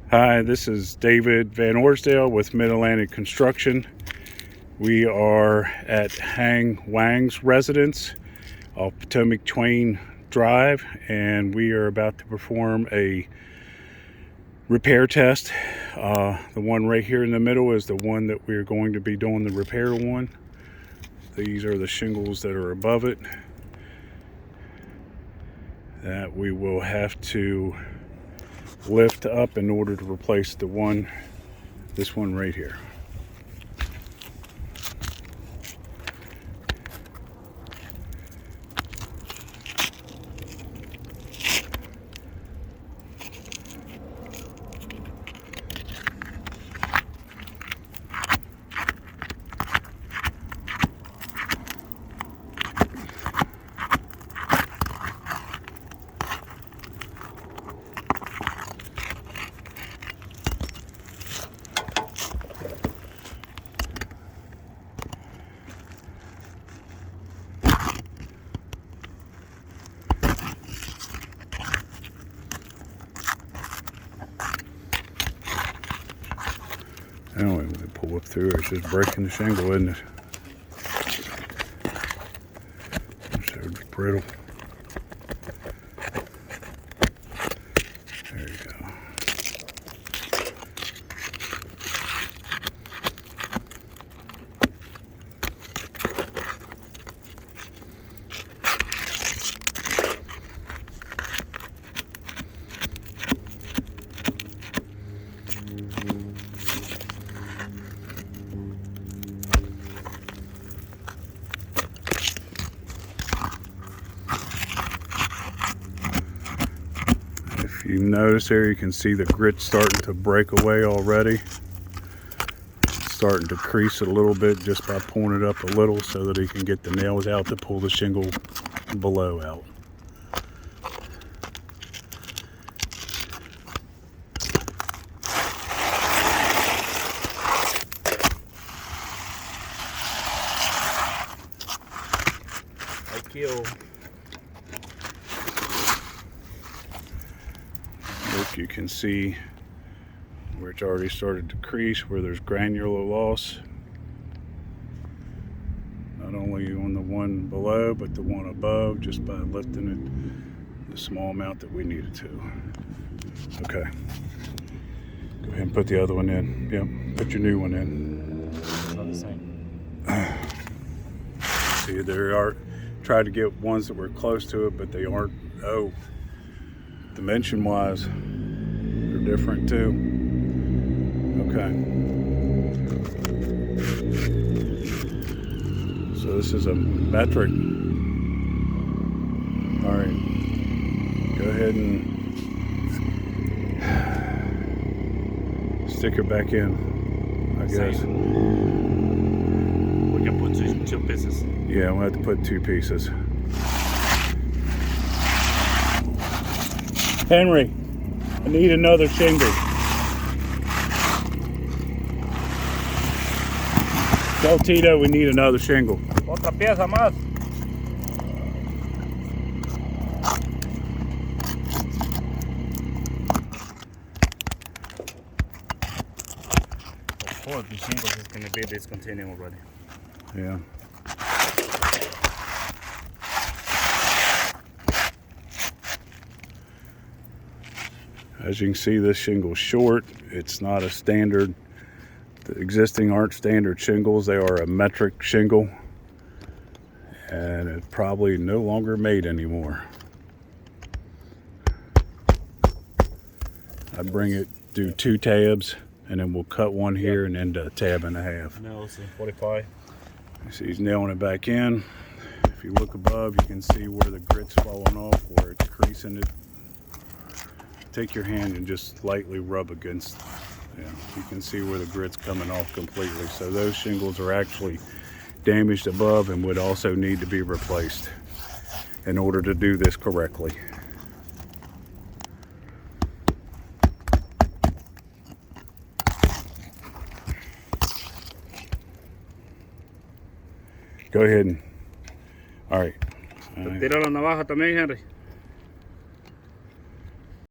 Hi, this is David Van Orsdale with Mid-Atlantic Construction. We are at Wang's residence off Potomac Twain Drive, and we are about to perform a repair test. The one right here in the middle is the one that we're going to be doing the repair on. These are the shingles that are above it that we will have to lift up in order to replace this one right here. Anyway, when we pull up through, it's just breaking the shingle, isn't it? So it's brittle. There you go. If you notice there, you can see the grit starting to break away already. It's starting to crease it a little bit just by pulling it up a little so that he can get the nails out to pull the shingle below out. Thank you. Look, you can see where it's already started to crease, where there's granular loss. Not only on the one below, but the one above, just by lifting it the small amount that we needed to. Okay. Go ahead and put the other one in. Yep, put your new one in. Not the same. See, there are, tried to get ones that were close to it, but they aren't. Oh, dimension wise, they're different too. Okay. So this is a metric. All right. Go ahead and stick it back in, I guess. We can put two pieces. Yeah, we'll have to put two pieces. Henry, I need another shingle. Tell Tito we need another shingle. Otra pieza más. Of course, the shingles is going to be discontinued already. Yeah. As you can see, this shingle's short. It's not a standard. The existing aren't standard shingles. They are a metric shingle. And it's probably no longer made anymore. I bring it, do 2 tabs, and then we'll cut one here and end a tab and a half. Nails 45. You see he's nailing it back in. If you look above, you can see where the grit's falling off, where it's creasing it. Take your hand and just lightly rub against. Yeah, you can see where the grit's coming off completely. So those shingles are actually damaged above and would also need to be replaced in order to do this correctly. Go ahead and, all right. Tira la navaja también, Henry.